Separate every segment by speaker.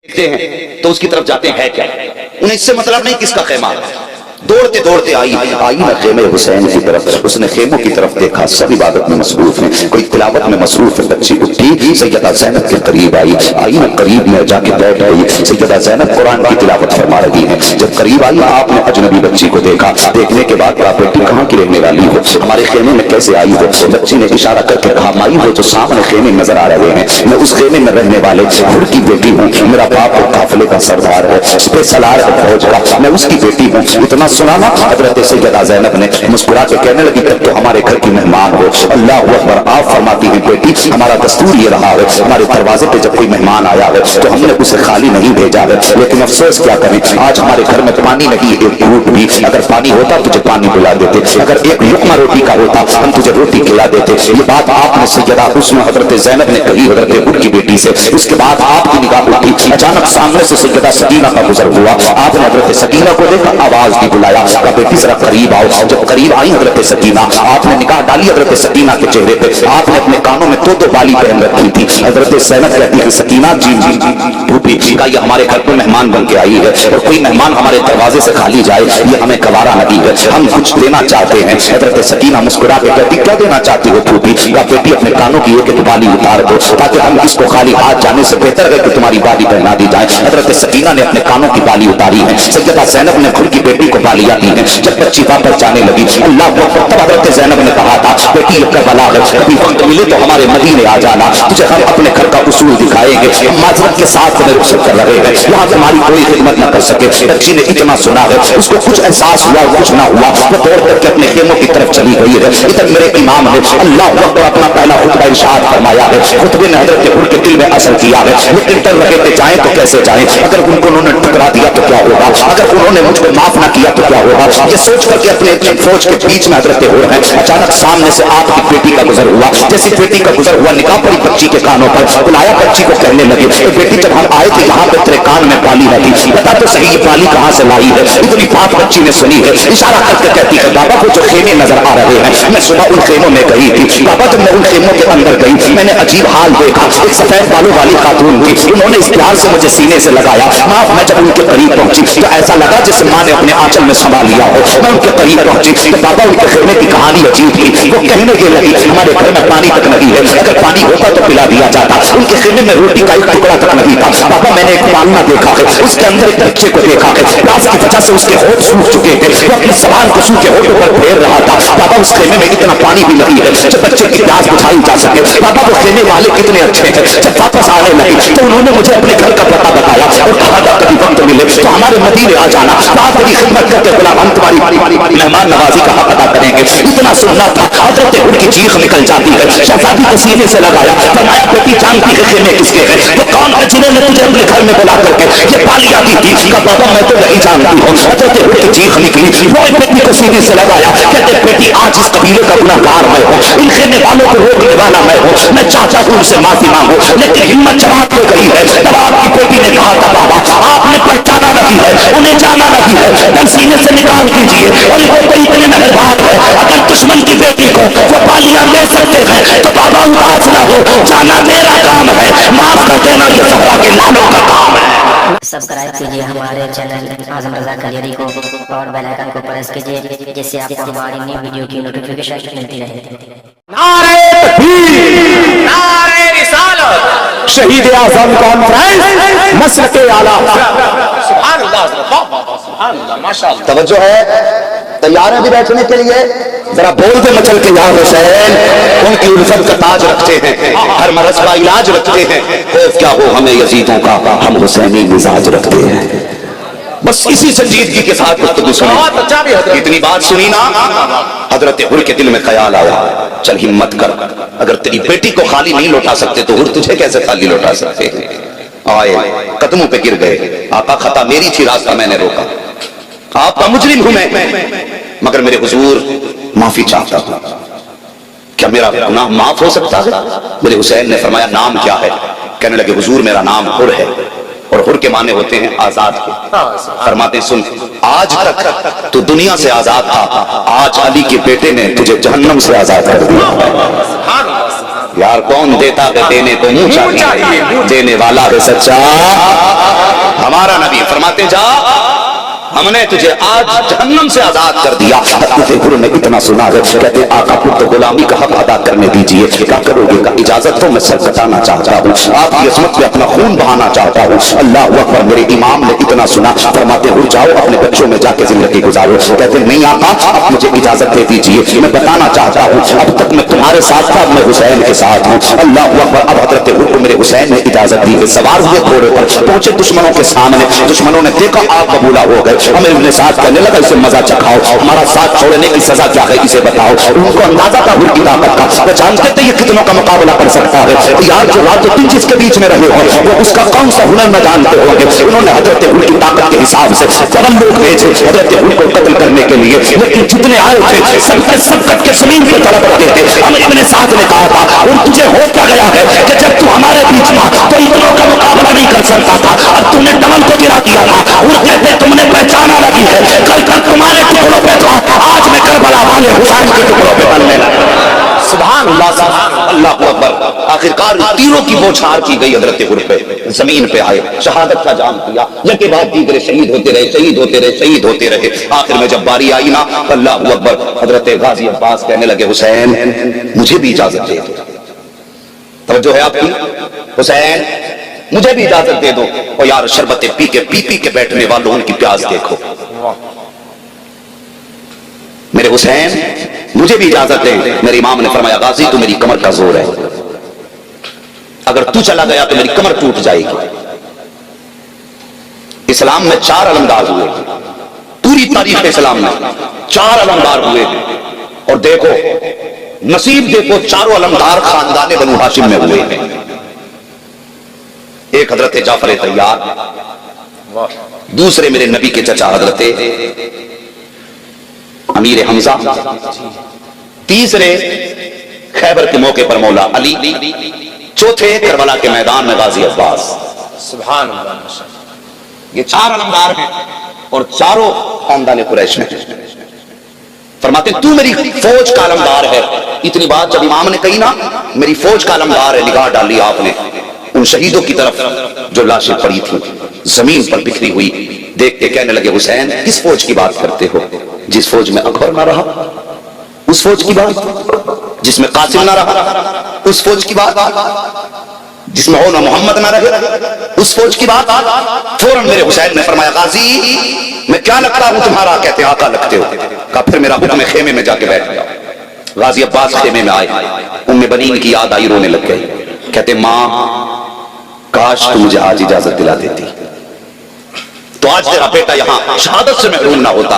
Speaker 1: دیکھتے ہیں تو اس کی طرف جاتے ہیں کیا؟ انہیں اس سے مطلب نہیں کس کا خیمہ، دوڑتے دوڑتے آئی نہ خیمے حسین کی طرف، اس نے خیموں کی طرف دیکھا، سب عبادت میں مصروف ہیں، کوئی تلاوت میں مصروف ہے، بچی اٹھی سیدہ زینب کے قریب آئی نہ قریب میں جا کے بیٹھ گئی، سیدہ زینب قرآن کی تلاوت فرما رہی ہے، جب قریب آئی آپ نے اجنبی بچی کو دیکھا، دیکھنے کے بعد کہا بیٹی کہاں کی رہنے والی ہو، ہمارے خیمے میں کیسے آئی ہو؟ بچی نے اشارہ کر کے کہا مائی ہو تو سامنے خیمے نظر آ رہے ہیں، میں اس خیمے میں رہنے والے ہر کی بیٹی ہوں، میرا باپ قافلے کا سردار ہے، اسپے سلار ہے فوج کا، میں اس کی بیٹی ہوں۔ اتنا سنا نا حضرت سیدہ زینب نے مسکرا کے کہنے لگی تب تو ہمارے گھر کی مہمان ہو۔ اللہ اکبر۔ آپ فرماتی ہیں بیٹی ہمارا دستور یہ رہا ہے، ہمارے دروازے پہ جب کوئی مہمان آیا ہے تو ہم نے اسے خالی نہیں بھیجا ہے، لیکن افسوس کیا کریں آج ہمارے گھر میں پانی نہیں، ایک گھونٹ بھی، اگر پانی ہوتا تجھے پانی پلا دیتے، اگر ایک لقمہ روٹی کا ہوتا ہم تجھے روٹی کھلا دیتے۔ یہ بات آپ نے سیدہ حسن حضرت زینب نے کہی حضرت حر کی بیٹی سے۔ اس کے بعد آپ کی نگاہ اٹھی، اچانک سامنے سے سیدہ سکینہ کا گزر ہوا، آپ نے حضرت سکینہ کو دیکھا، آواز دی بلایا، کہا بیٹی ذرا قریب آؤ۔ جب قریب آئی حضرت سکینہ، آپ نے نگاہ ڈالی حضرت سکینہ کے چہرے پہ، آپ نے اپنے کانوں میں دو بالی پہن رکھی تھی۔ حضرت زینب کہتی ہے سکینہ جی پھوپھی کا یہ ہمارے گھر پہ مہمان بن کے آئی ہے، اور کوئی مہمان ہمارے دروازے سے خالی جائے یہ ہمیں گوارا نہیں ہے، ہم کچھ دینا چاہتے ہیں۔ حضرت سکینہ مسکرا کے کہتی کیا دینا چاہتی ہو پھوپھی؟ کہا بیٹی اپنے کانوں کی ایک بالی اتار دو تاکہ ہم اس کو خالی ہاتھ جانے سے بہتر ہے کہ تمہاری بالی پہنا دی جائے۔ حضرت سکینہ نے اپنے کانوں کی بالی اتاری ہے، سیدہ زینب نے خود کی بیٹی کو بالیاں دی ہیں۔ جب بچی واپس جانے لگی اللہ اکبر، تب حضرت زینب نے کہا تھا بیٹی یہ کربلا ہے، کبھی وقت ملے تو ہمارے مدینے آ جانا، تجھے ہم اپنے گھر کا اصول دکھائیں گے، ہم معذرت کے ساتھ تمہیں رخصت کر رہے ہیں، یہاں تمہاری کوئی خدمت نہ کر سکے۔ بچی نے اتنا سنا ہے، اس کو کچھ احساس ہوا کچھ نہ ہوا، وہ دوڑ کر کے اپنے خیموں کی طرف چلی گئی ہے۔ ادھر میرے امام نے اللہ اکبر اپنا پہلا خطبہ ارشاد فرمایا ہے، خطبے نے حضرت حر کے دل میں اثر کیا ہے، لیکن ڈر رہے تھے جائیں تو کیسے جائیں، اگر ان کو انہوں نے ٹکرا دیا تو کیا ہوگا، اگر انہوں نے مجھ کو معاف نہ کیا تو کیا ہوگا۔ یہ سوچ کر کے اپنے فوج کے بیچ میں حضرت حر ہیں، اچانک سامنے سے آپ کی بیٹی کا گزر ہوا، جیسی بیٹی کا گزر ہوا نکاح پڑی بچی کے کانوں پر، بلایا بچی کو کہنے لگے بیٹی جب ہم آئے تھے یہاں پہ تیرے کان میں بالی لگی، بتا تو صحیح یہ بالی کہاں سے لائی ہے؟ اتنی بات بچی نے سنی ہے، اشارہ کر کے کہتی ہے بابا وہ جو خیمے نظر آ رہے ہیں میں صبح ان خیموں میں گئی تھی، بابا جب میں ان خیموں کے اندر گئی میں نے عجیب حال دیکھا، ایک سفید بالوں والی خاتون تھی، انہوں نے اس پیار سے مجھے سینے سے لگایا، معاف میں جب ان کے قریب پہنچی تو ایسا لگا جیسے ماں نے اپنے آنچل میں سنبھال لیا ہو، میں ان کے قریب پہنچی تو بابا ان کے خیمے کی کہانی عجیب تھی، وہ کہنے کے لگی ہمارے گھر میں پانی تک نہیں ہے، اگر پانی ہوتا تو پلا دیا جاتا، ان کے خیمے میں روٹی کا ایک ٹکڑا تک نہیں تھا، بابا میں نے ایک پالنا دیکھا ہے، اس کے اندر ایک بچے کو دیکھا ہے، پیاس کی وجہ سے اس کے ہونٹ سوکھ چکے تھے، وہ اپنی زبان کو سوکھے ہونٹوں پر پھیر رہا تھا، بابا اس خیمے میں اتنا پانی بھی نہیں ہے جب بچے کی پیاس بجھائی جا سکے، بابا وہ خیمے والے کتنے اچھے ہیں، جب واپس آنے لگے تو انہوں نے مجھے اپنے گھر کا پتہ بتایا اور کہا تھا کبھی وقت ملے تو ہمارے مدینے آ جانا، آپ کی خدمت کر کے غلام ہم تمہاری مہمان نوازی کا حق ادا کریں گے۔ اتنا سننا تھا حضرت حر کی چیخ نکل جاتی ہے، شہزادی کو سینے سے لگایا، فرمایا بیٹی جانتی ہے خیمے کس کے ہیں، وہ کون ہے جنہوں نے تجھے اپنے گھر میں بلا کر کے یہ بالیاں دی تھی؟ کہا بابا میں تو نہیں جانتی ہوں۔ حضرت حر کی چیخ نکلی، وہ بیٹی کو سینے سے لگایا، کہتے بیٹی آج اس قبیلے کا گنہگار میں ہوں، ان خیمے والوں کو روکنے والا میں ہوں، میں چاہتا ہوں ان سے معافی مانگو، لیکن ہمت جواب ہو گئی ہے۔ تب آپ کی بیٹی نے کہا تھا بابا آپ نے پہچانا نہیں ہے، انہیں جانا نہیں ہے، تب سینے سے نکال دیجیے، اور وہ تو اتنے مہربان ہے اگر دشمن کی بیٹی کو وہ بالیاں دے سکتے ہیں تو بابا اداس نہ ہو، جانا میرا کام ہے، معاف کر دینا یہ زہرا کے لالوں کا کام ہے۔
Speaker 2: سبسکرائب کیجیے ہمارے چینل اعظم رضا کلیری کو اور بیل آئیکن کو پریس کیجیے جس سے آپ کو ہماری نیو ویڈیو کی نوٹیفیکیشن ملتی رہے۔
Speaker 3: نعرہ تکبیر، نعرہ رسالت، شہید اعظم کانفرنس، مسلک اعلیٰ۔ سبحان اللہ، سبحان اللہ، ماشاءاللہ۔ توجہ ہے، تیار ہیں بھی بیٹھنے کے لیے؟ ذرا بول کے مچل کے یا حسین، ان کی الفت کا تاج رکھتے ہیں، ہر مرض کا علاج رکھتے ہیں، خوف کیا ہو ہمیں یزیدوں کا، ہم حسینی مزاج رکھتے ہیں۔ بس اسی سنجیدگی کے ساتھ گفتگو سنی، اتنی بات سنی نا حضرت حر کے دل میں خیال آیا چل ہمت کر، اگر تیری بیٹی کو خالی نہیں لوٹا سکتے تو حر تجھے کیسے خالی لوٹا سکتے؟ آئے قدموں پہ گر گئے، آقا خطا میری تھی، راستہ میں نے روکا، آپ کا مجرم ہوں میں، مگر میرے حضور معافی چاہتا ہوں، کیا میرا گناہ معاف ہو سکتا ہے؟ میرے حسین نے فرمایا نام کیا ہے؟ کہنے لگے حضور میرا نام حر ہے، اور حر کے معنی ہوتے ہیں آزاد کے۔ فرماتے ہیں سن آج تک تو دنیا سے آزاد تھا، آج علی کے بیٹے نے تجھے جہنم سے آزاد کر دیا۔ یار کون دیتا ہے دینے کو منہ چاہیے، دینے والا ہے سچا
Speaker 1: हमारा नबी फरमाते जा हमने तुझे आज जहन्नम से आजाद कर दिया। हज़रत ने इतना सुना है, कहते आका पुत्र गुलामी का हक अदा करने दीजिए। क्या करोगे? का इजाजत तो मैं सर कटाना चाहता हूँ, आपकी अजमत पे अपना खून बहाना चाहता हूँ। अल्लाह अकबर। मेरे इमाम ने इतना सुना, फरमाते हो जाओ अपने बच्चों में जाके जिंदगी गुजारो। कहते नहीं आका, अब मुझे इजाजत दे दीजिए, मैं बताना चाहता हूँ अब तक मैं तुम्हारे साथ था, मैं हुसैन के साथ हूँ। अल्लाह अकबर। अब हजरत को मेरे हुसैन ने इजाजत दी। सवार हुए घोड़े पर, पहुंचे दुश्मनों के सामने। दुश्मनों ने देखा आग कबूला हो गए। हमें अपने साथ कहने लगा इसे मजा चखाओ, हमारा साथ छोड़ने की सजा क्या है इसे बताओ। उनको अंदाजा था उनकी ताकत का, वो जानते थे ये कितनों का मुकाबला कर सकता है। यार जो रात दिन जिसके बीच में रहे हो वो उसका कौन सा हुनर में जानते होंगे। उन्होंने हजरत उनकी ताकत के हिसाब से फौरन लोग भेजे हजरत उनको कत्ल करने के लिए, लेकिन जितने आए थे सब के जमीन पे तड़प रहे थे। हमें अपने साथ ने कहा था और तुझे हो क्या गया है कि जब तू हमारे बीच था तो इतनों का मुकाबला नहीं कर सकता था, अब तूने डमन को गिरा दिया था। और कहते तुमने पहचाना लगी है, कल कल तुम्हारे टुकड़ों पे था, आज मैं करबला वाले हुसैन के टुकड़ों पे बनने लगा। सुभान अल्लाह, अल्लाह अकबर। आखिरकार तीरों की बौछार की गई हजरत हुर पे, जमीन पे आए, शहादत का जाम किया। यके बाद दीगरे शहीद होते रहे, शहीद होते रहे, शहीद होते रहे। आखिर में जब बारी आई ना, अल्लाह अकबर, हजरत गाजी अब्बास कहने लगे हुसैन मुझे भी इजाजत दे दो। तवज्जो है आपकी? हुसैन मुझे भी इजाजत दे दो। और यार शरबत पी के बैठने वालों उनकी प्यास देखो। मेरे हुसैन मुझे भी इजाजत दे। मेरे इमाम ने फरमाया गाजी तू मेरी कमर का जोर है, अगर तू चला गया तो मेरी कमर टूट जाएगी। इस्लाम में 4 अलमदार हुए, पूरी तारीख इस्लाम में 4 अलमदार हुए। और देखो नसीब देखो, चारों अलमदार खानदान बनु हाशिम में हुए। एक हजरत जाफर तैयार, दूसरे मेरे नबी के चचा हजरत अमीर हमजा, तीसरे खैबर के मौके पर मौला अली, चौथे करबला के मैदान में गाजी अब्बास। सुभान अल्लाह। ये 4 अलमदार हैं और चारों खानदान कुरैश में। फरमाते तू मेरी फौज का अलमदार है। इतनी बात जब इमाम ने कही ना मेरी फौज का अलमदार है, निगाह डाली आपने उन शहीदों की तरफ जो लाशें पड़ी थी जमीन पर बिखरी हुई, देख के कहने लगे हुसैन किस फौज की बात करते हो? जिस फौज में अकबर ना रहा उस फौज की बात, जिसमें कासिम ना रहा उस फौज की बात, जिसमें हो ना मोहम्मद ना रहे उस फौज की बात। फौरन मेरे हुसैन ने फरमाया गाजी मैं क्या लगता हूं तुम्हारा? कहते आका लगते हो। कहा फिर मेरा हुक्म है खेमे में जाके बैठ जाओ। गाजी अब्बास खेमे में आए, उम्मे बनीन की याद आई, रोने लग गए। कहते मां काश तू मुझे आज इजाजत दिला देती तो आज तेरा बेटा यहाँ शहादत से महरूम ना होता।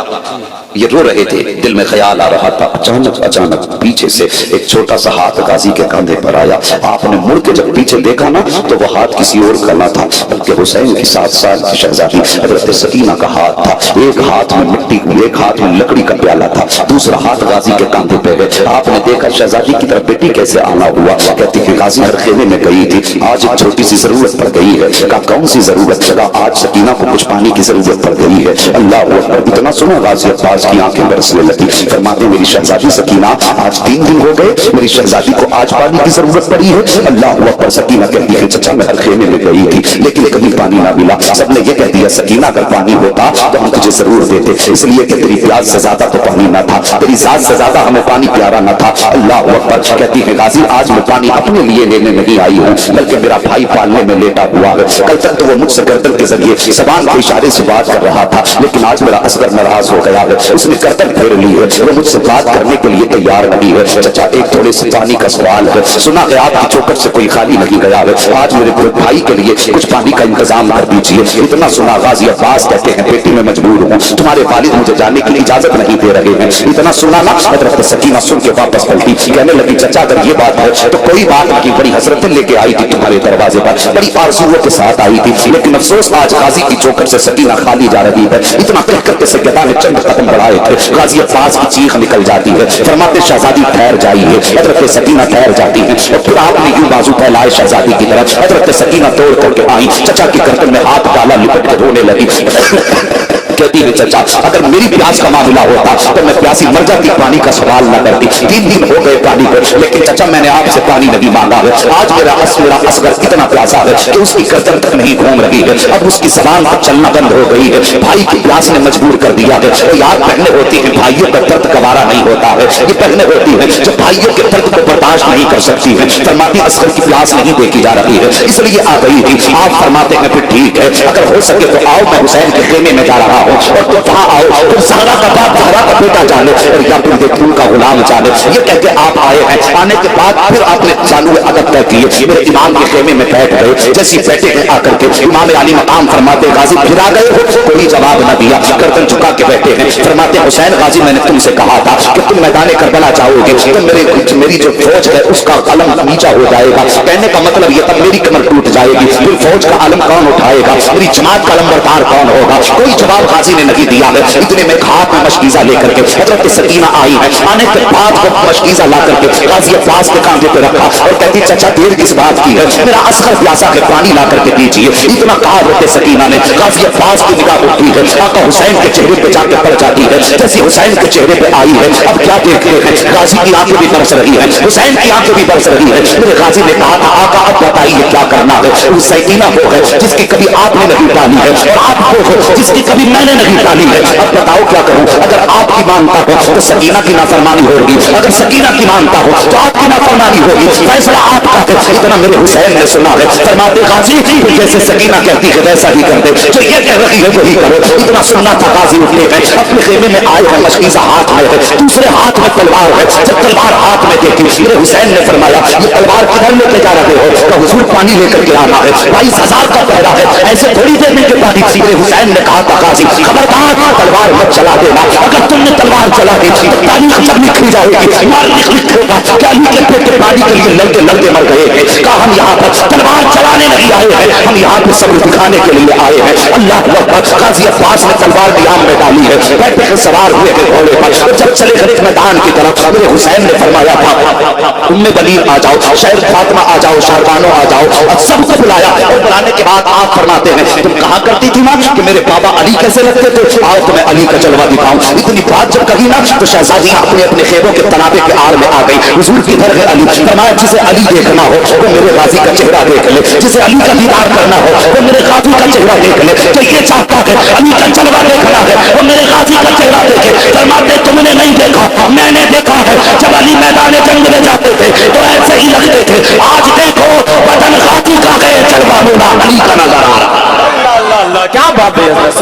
Speaker 1: ये रो रहे थे, दिल में ख्याल आ रहा था। अचानक पीछे से एक छोटा सा हाथ गाजी के कंधे पर आया। आपने मुड़ के जब पीछे देखा ना तो वो हाथ किसी और का ना था बल्कि हुसैन की 7 साल की शहजादी हजरत सकीना का हाथ था। एक हाथ में मिट्टी, एक हाथ में लकड़ी का प्याला था, दूसरा हाथ गाजी के कंधे पे है। आपने देखा शहजादी की तरफ बेटी कैसे आना हुआ। कहती कि गाजी हर खेमे में गई थी, आज एक छोटी सी जरूरत पड़ गई है। कहा कौन सी जरूरत? कहा आज सकीना को कुछ पानी की जरूरत पड़ गई है। अल्लाह अकबर। इतना सुना गाजी अब्बास की आंखें बरसने लगी। फरमाते मेरी शहजादी सकीना आज 3 दिन हो गए, मेरी शहजादी को आज पानी की जरूरत पड़ी है। अल्लाह अकबर। सकीना कहती है चचा मैं हर खेमे में गई थी लेकिन कभी पानी ना मिला। सबने ये कह दिया सकीना अगर पानी होता तो हम तुझे जरूर देते, इसलिए कि तेरी प्यास से ज्यादा तो पानी ना था, तेरी जात से ज्यादा हमें पानी प्यारा ना था। अल्लाह अकबर। कहती है गाजी आज मैं पानी अपने लिए लेने नहीं आई हूँ बल्कि मेरा भाई पालने में लेटा हुआ है। कल तक तो वो मुझसे गर्दन के जरिए जबान के इशारे से बात कर रहा था लेकिन आज मेरा असगर नाराज हो गया है, उसने गर्दन फेर ली है, वो मुझसे बात करने के लिए तैयार नहीं है। चचा एक थोड़े से पानी का सवाल है, सुना है आपकी चौकट से कोई खाली नहीं गया है, आज मेरे भाई के लिए कुछ पानी का इंतजाम कर दीजिए। इतना सुना गाजी अब्बास कहते हैं बेटी मैं मजबूर हूँ, तुम्हारे वालिद मुझे जाने के लिए इजाजत नहीं दे रहे हैं। इतना सुना ना हजरत सकीना सुन के वापस पलटी, कहने लगी चचा अगर ये बात है तो कोई बात नहीं, बड़ी हसरतें लेके आई थी तुम्हारे दरवाजे पर, बड़ी आरज़ुओं के साथ आई थी, लेकिन अफसोस आज गाजी की चौकट से सकीना खाली जा रही है। इतना कहकर के सैयदा ने चंद कदम बढ़ाए थे, गाजी अब्बास की चीख निकल जाती है। फरमाते शहजादी ठहर जाइए। हजरत सकीना ठहर जाती है और फिर आपने यूं बाजू फैलाए शहजादी की तरफ। हजरत सकीना तोड़ करके आई, चचा की गर्दन में हाथ डाला, लिपट के रोने लगी। कहती है चचा अगर मेरी प्यास का मामला होता तो मैं प्यासी मर जाती, पानी का सवाल न करती। 3 दिन हो गए पानी को, लेकिन चचा मैंने आपसे पानी नहीं मांगा है। आज मेरा असगर इतना प्यासा है कि उसकी गर्दन तक नहीं घूम रही है, अब उसकी जबान पर चलना बंद हो गई है। भाई की प्यास ने मजबूर कर दिया है। और याद पहले होती है भाइयों का दर्द गवारा नहीं होता है, ये पहले होती है जब भाइयों के दर्द को बर्दाश्त नहीं कर सकती है। फरमाती असगर की प्यास नहीं देखी जा रही है, इसलिए आ गई थी। आप फरमाते हैं फिर ठीक है, अगर हो सके तो आओ, मैं हुसैन के खेमे में जा रहा हूँ और तुम वहां आओ, तुम ज़हरा का बाप ज़हरा का बेटा जाने और या तुम देखूं का गुलाम जाने। ये कहते आप आए हैं, आने के बाद फिर आपने चालू अदब तय किए, मेरे इमाम के खेमे में बैठ गए। जैसे बैठे हैं आकर के इमाम अली मकाम फरमाते गाजी फिरा गए हो, कोई जवाब न दिया, गर्दन झुका के बैठे हैं। फरमाते हुसैन गाजी मैंने तुमसे कहा था कि तुम मैदान करबला जाओगे तो मेरी जो फौज है उसका कलम नीचा हो जाएगा। कहने का मतलब ये तब मेरी कमर टूट जाएगी, फिर फौज का आलम कौन उठाएगा, मेरी जमात का लंबरदार कौन होगा। कोई जवाब गाजी ने नहीं दिया है। इतने में हाथ में मशकीजा लेकर के हजरत सकीना आई है। आने के बाद वो मशकीजा ला करके गाजी अब्बास के कांधे पे रखा और कहती चाचा देर किस बात की है, मेरा असगर प्यासा है, पानी ला करके दीजिए। इतना कहा होते सकीना ने गाजी अब्बास की निगाह उठती है, आका हुसैन के चेहरे पे जाकर पड़ जाती है। जैसे हुसैन के चेहरे पे आई है, अब क्या देख रहे हैं, गाजी की आंखें भी बरस रही है, हुसैन की आंखें भी बरस रही है। मेरे गाजी ने कहा था आका अब बताइए क्या करना है। वो सकीना वो है जिसकी कभी आपने नहीं डाली है और आप वो हो जिसकी कभी मैंने नहीं डाली है। अब बताओ क्या करूं, अगर आपकी मानता हो तो सकीना की नाफरमानी होगी, अगर सकीना की मानता हो तो आपकी नाफरमानी होगी। फैसला आपका है। इतना मेरे हुसैन ने सुना है। फरमाते गाजी जैसे सकीना कहती है वैसा ही कर दे, जो ये कह रही है वही करो। इतना सुनना था गाजी उठे हैं, अपने खेमे में आए हैं, मशकीजा हाथ में है, दूसरे हाथ में तलवार है। जब तलवार हाथ में देखी मेरे हुसैन ने फरमाया ये तलवार किधर लेके जा रहे हो, तो हुजूर पानी लेकर के आना है, 22,000 का पहरा है, ऐसे थोड़ी देर में के पानी। मेरे हुसैन ने कहा था गाजी खबरदार तलवार मत चला देना, अगर तुमने तलवार चला दी थी तारीख जब लिखी जाएगी मालिक लिखेगा क्या अली के पेट पानी के लिए लड़ते लड़ते मर गए हैं। कहा हम यहाँ पर तलवार चलाने नहीं आए हैं, हम यहाँ पर सब्र दिखाने के लिए आए हैं। अल्लाह गाजी अब्बास ने तलवार नियाम में डाली है, बैठे के सवार हुए के घोड़े पर। जब चले गए मैदान की तरफ मेरे हुसैन ने फरमाया था उम्मे बनीर आ जाओ, शहर फातिमा आ जाओ, शाहबानो आ जाओ, और सबको बुलाया। और बुलाने के बाद आप फरमाते हैं तुम कहा करती थी ना कि मेरे बाबा अली कैसे लगते थे, आओ तुम्हें अली का जलवा दिखाऊं। इतनी बात जब कही ना तो शहजादियां अपने अपने खेबों के तनाबे के आड़ में आ गई। हुजूर किधर है अली, फरमाया जिसे अली देखना हो वो मेरे गाजी का चेहरा देख ले, जिसे अली का दीदार करना हो वो मेरे गाजी का चेहरा देख ले। तो ये चाहता है अली का जलवा देखना है वो मेरे गाजी का चेहरा देखे। फरमाते तुमने नहीं देखा मैंने देखा है, जब अली मैदान जंग में जाते थे तो ऐसे ही लगते थे। आज देखो बदन गाजी का है, जलवा होना अली का नजर आ रहा।
Speaker 3: क्या बात है।